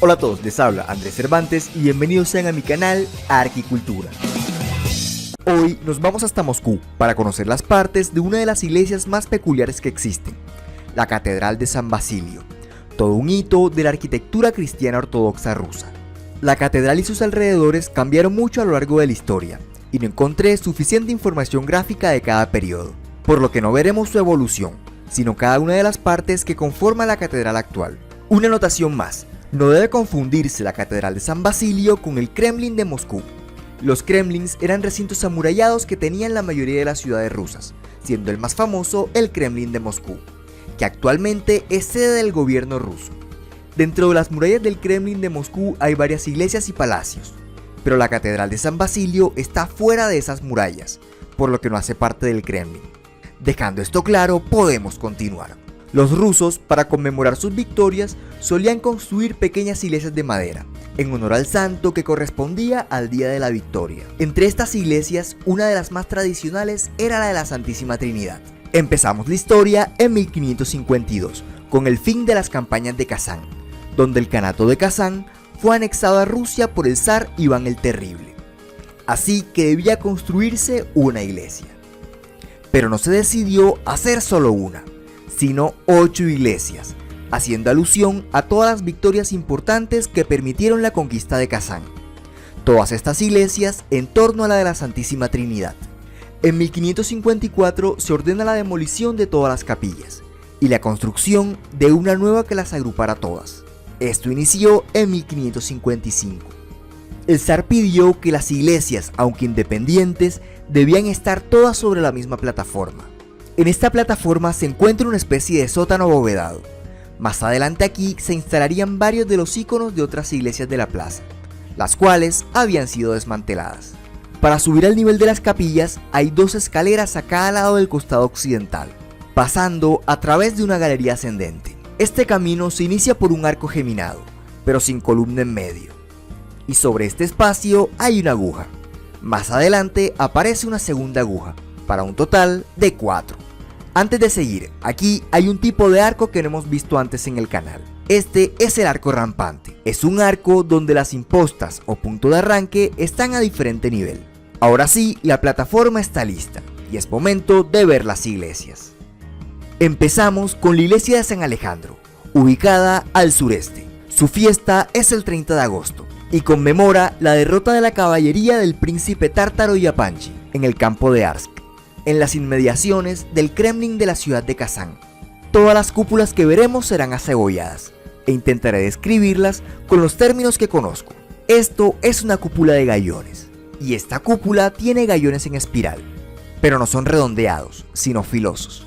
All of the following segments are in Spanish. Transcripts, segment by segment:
Hola a todos, les habla Andrés Cervantes y bienvenidos sean a mi canal Arquicultura. Hoy nos vamos hasta Moscú para conocer las partes de una de las iglesias más peculiares que existen, la Catedral de San Basilio, todo un hito de la arquitectura cristiana ortodoxa rusa. La catedral y sus alrededores cambiaron mucho a lo largo de la historia y no encontré suficiente información gráfica de cada periodo, por lo que no veremos su evolución, sino cada una de las partes que conforman la catedral actual. Una anotación más, no debe confundirse la Catedral de San Basilio con el Kremlin de Moscú. Los Kremlins eran recintos amurallados que tenían la mayoría de las ciudades rusas, siendo el más famoso el Kremlin de Moscú, que actualmente es sede del gobierno ruso. Dentro de las murallas del Kremlin de Moscú hay varias iglesias y palacios, pero la Catedral de San Basilio está fuera de esas murallas, por lo que no hace parte del Kremlin. Dejando esto claro, podemos continuar. Los rusos, para conmemorar sus victorias, solían construir pequeñas iglesias de madera, en honor al santo que correspondía al día de la victoria. Entre estas iglesias, una de las más tradicionales era la de la Santísima Trinidad. Empezamos la historia en 1552, con el fin de las campañas de Kazán, donde el Kanato de Kazán fue anexado a Rusia por el zar Iván el Terrible. Así que debía construirse una iglesia. Pero no se decidió hacer solo una, sino 8 iglesias, haciendo alusión a todas las victorias importantes que permitieron la conquista de Kazán. Todas estas iglesias en torno a la de la Santísima Trinidad. En 1554 se ordena la demolición de todas las capillas y la construcción de una nueva que las agrupara todas. Esto inició en 1555. El zar pidió que las iglesias, aunque independientes, debían estar todas sobre la misma plataforma. En esta plataforma se encuentra una especie de sótano abovedado. Más adelante aquí se instalarían varios de los iconos de otras iglesias de la plaza, las cuales habían sido desmanteladas. Para subir al nivel de las capillas hay 2 escaleras a cada lado del costado occidental, pasando a través de una galería ascendente. Este camino se inicia por un arco geminado, pero sin columna en medio, y sobre este espacio hay una aguja. Más adelante aparece una segunda aguja, para un total de 4. Antes de seguir, aquí hay un tipo de arco que no hemos visto antes en el canal. Este es el arco rampante. Es un arco donde las impostas o punto de arranque están a diferente nivel. Ahora sí, la plataforma está lista y es momento de ver las iglesias. Empezamos con la iglesia de San Alejandro, ubicada al sureste. Su fiesta es el 30 de agosto y conmemora la derrota de la caballería del príncipe tártaro Yapanchi en el campo de Arsk, en las inmediaciones del Kremlin de la ciudad de Kazán. Todas las cúpulas que veremos serán acebolladas, e intentaré describirlas con los términos que conozco. Esto es una cúpula de gallones, y esta cúpula tiene gallones en espiral, pero no son redondeados, sino filosos.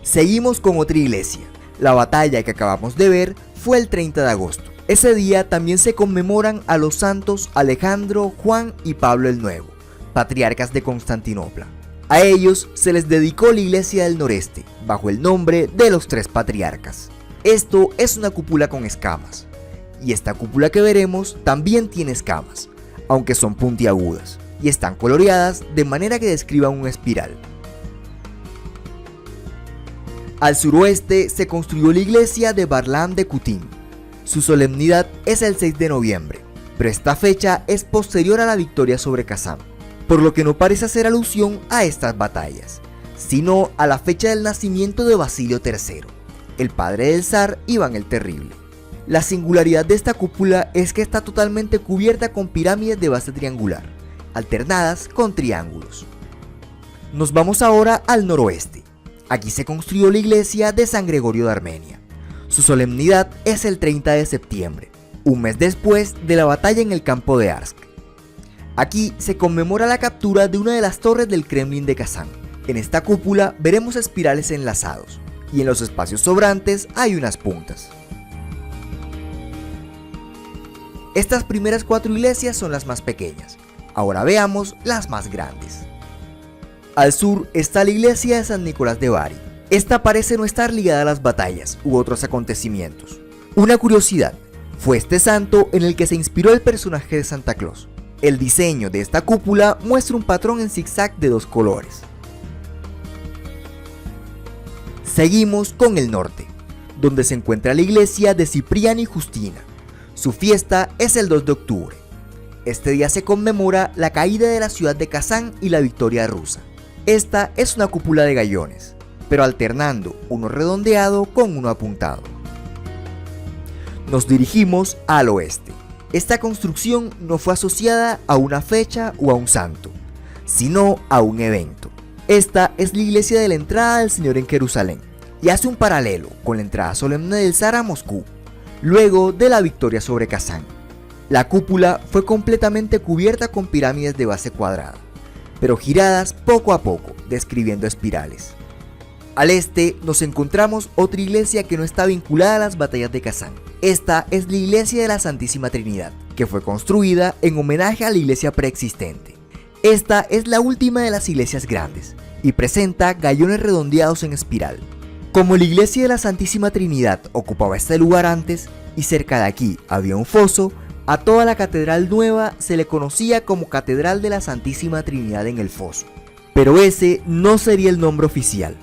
Seguimos con otra iglesia. La batalla que acabamos de ver fue el 30 de agosto. Ese día también se conmemoran a los santos Alejandro, Juan y Pablo el Nuevo, patriarcas de Constantinopla. A ellos se les dedicó la iglesia del noreste, bajo el nombre de los 3 patriarcas. Esto es una cúpula con escamas, y esta cúpula que veremos también tiene escamas, aunque son puntiagudas, y están coloreadas de manera que describan una espiral. Al suroeste se construyó la iglesia de Varlam de Kutim. Su solemnidad es el 6 de noviembre, pero esta fecha es posterior a la victoria sobre Kazán, por lo que no parece hacer alusión a estas batallas, sino a la fecha del nacimiento de Basilio III, el padre del zar Iván el Terrible. La singularidad de esta cúpula es que está totalmente cubierta con pirámides de base triangular, alternadas con triángulos. Nos vamos ahora al noroeste. Aquí se construyó la iglesia de San Gregorio de Armenia. Su solemnidad es el 30 de septiembre, un mes después de la batalla en el campo de Arsk. Aquí se conmemora la captura de una de las torres del Kremlin de Kazán. En esta cúpula veremos espirales enlazados, y en los espacios sobrantes hay unas puntas. Estas primeras 4 iglesias son las más pequeñas. Ahora veamos las más grandes. Al sur está la iglesia de San Nicolás de Bari. Esta parece no estar ligada a las batallas u otros acontecimientos. Una curiosidad, fue este santo en el que se inspiró el personaje de Santa Claus. El diseño de esta cúpula muestra un patrón en zigzag de 2 colores. Seguimos con el norte, donde se encuentra la iglesia de Cipriano y Justina. Su fiesta es el 2 de octubre. Este día se conmemora la caída de la ciudad de Kazán y la victoria rusa. Esta es una cúpula de gallones, pero alternando uno redondeado con uno apuntado. Nos dirigimos al oeste. Esta construcción no fue asociada a una fecha o a un santo, sino a un evento. Esta es la iglesia de la entrada del Señor en Jerusalén y hace un paralelo con la entrada solemne del zar a Moscú, luego de la victoria sobre Kazán. La cúpula fue completamente cubierta con pirámides de base cuadrada, pero giradas poco a poco, describiendo espirales. Al este nos encontramos otra iglesia que no está vinculada a las batallas de Kazán. Esta es la iglesia de la Santísima Trinidad, que fue construida en homenaje a la iglesia preexistente. Esta es la última de las iglesias grandes y presenta gallones redondeados en espiral. Como la iglesia de la Santísima Trinidad ocupaba este lugar antes y cerca de aquí había un foso, a toda la catedral nueva se le conocía como Catedral de la Santísima Trinidad en el Foso. Pero ese no sería el nombre oficial,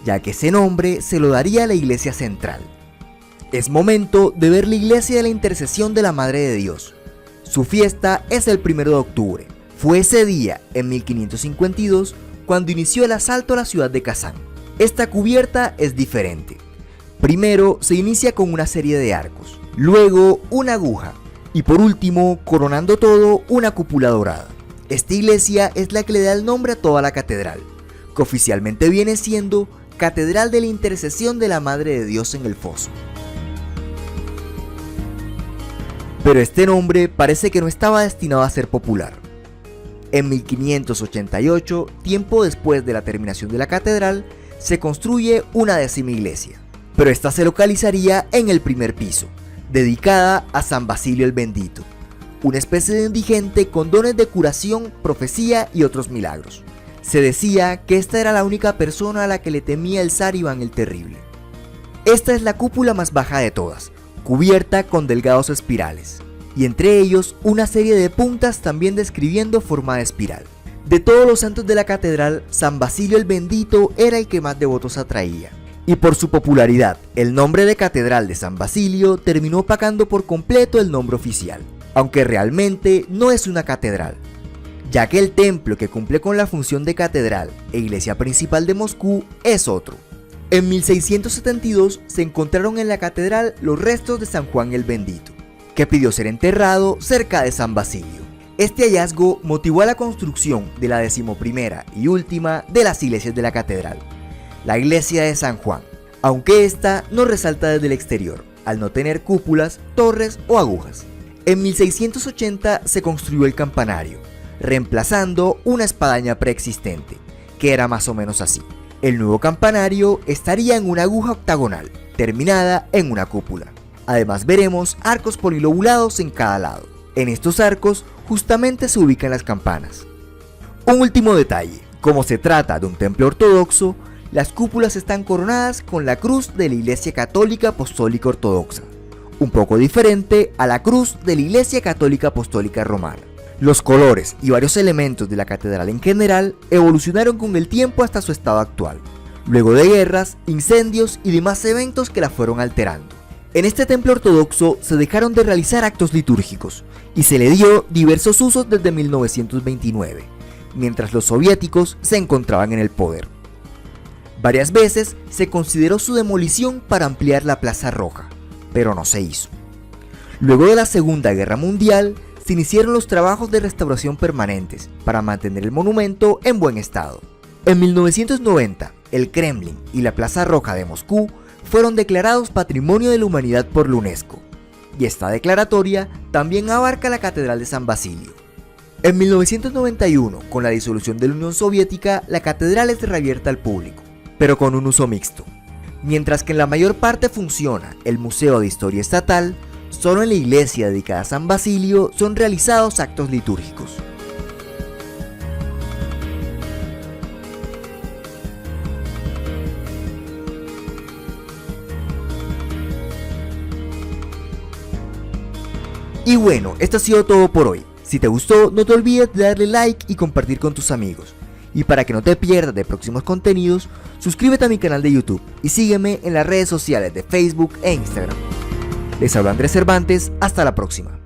ya que ese nombre se lo daría a la iglesia central. Es momento de ver la iglesia de la Intercesión de la Madre de Dios. Su fiesta es el 1 de octubre. Fue ese día, en 1552, cuando inició el asalto a la ciudad de Kazán. Esta cubierta es diferente. Primero se inicia con una serie de arcos, luego una aguja y por último, coronando todo, una cúpula dorada. Esta iglesia es la que le da el nombre a toda la catedral, que oficialmente viene siendo Catedral de la Intercesión de la Madre de Dios en el Foso. Pero este nombre parece que no estaba destinado a ser popular. En 1588, tiempo después de la terminación de la catedral, se construye una 10ª iglesia, pero esta se localizaría en el primer piso, dedicada a San Basilio el Bendito, una especie de indigente con dones de curación, profecía y otros milagros. Se decía que esta era la única persona a la que le temía el zar Iván el Terrible. Esta es la cúpula más baja de todas, cubierta con delgados espirales, y entre ellos una serie de puntas también describiendo forma de espiral. De todos los santos de la catedral, San Basilio el Bendito era el que más devotos atraía, y por su popularidad, el nombre de Catedral de San Basilio terminó opacando por completo el nombre oficial, aunque realmente no es una catedral, ya que el templo que cumple con la función de catedral e iglesia principal de Moscú es otro. En 1672 se encontraron en la catedral los restos de San Juan el Bendito, que pidió ser enterrado cerca de San Basilio. Este hallazgo motivó a la construcción de la 11ª y última de las iglesias de la catedral, la iglesia de San Juan, aunque esta no resalta desde el exterior, al no tener cúpulas, torres o agujas. En 1680 se construyó el campanario, reemplazando una espadaña preexistente, que era más o menos así. El nuevo campanario estaría en una aguja octagonal, terminada en una cúpula. Además veremos arcos polilobulados en cada lado. En estos arcos justamente se ubican las campanas. Un último detalle, como se trata de un templo ortodoxo, las cúpulas están coronadas con la cruz de la Iglesia Católica Apostólica Ortodoxa, un poco diferente a la cruz de la Iglesia Católica Apostólica Romana. Los colores y varios elementos de la catedral en general evolucionaron con el tiempo hasta su estado actual, luego de guerras, incendios y demás eventos que la fueron alterando. En este templo ortodoxo se dejaron de realizar actos litúrgicos y se le dio diversos usos desde 1929, mientras los soviéticos se encontraban en el poder. Varias veces se consideró su demolición para ampliar la Plaza Roja, pero no se hizo. Luego de la Segunda Guerra Mundial, se iniciaron los trabajos de restauración permanentes para mantener el monumento en buen estado. En 1990, el Kremlin y la Plaza Roja de Moscú fueron declarados Patrimonio de la Humanidad por la UNESCO, y esta declaratoria también abarca la Catedral de San Basilio. En 1991, con la disolución de la Unión Soviética, la catedral es reabierta al público, pero con un uso mixto. Mientras que en la mayor parte funciona el Museo de Historia Estatal, solo en la iglesia dedicada a San Basilio son realizados actos litúrgicos. Y bueno, esto ha sido todo por hoy. Si te gustó, no te olvides de darle like y compartir con tus amigos. Y para que no te pierdas de próximos contenidos, suscríbete a mi canal de YouTube y sígueme en las redes sociales de Facebook e Instagram. Les habla Andrés Cervantes, hasta la próxima.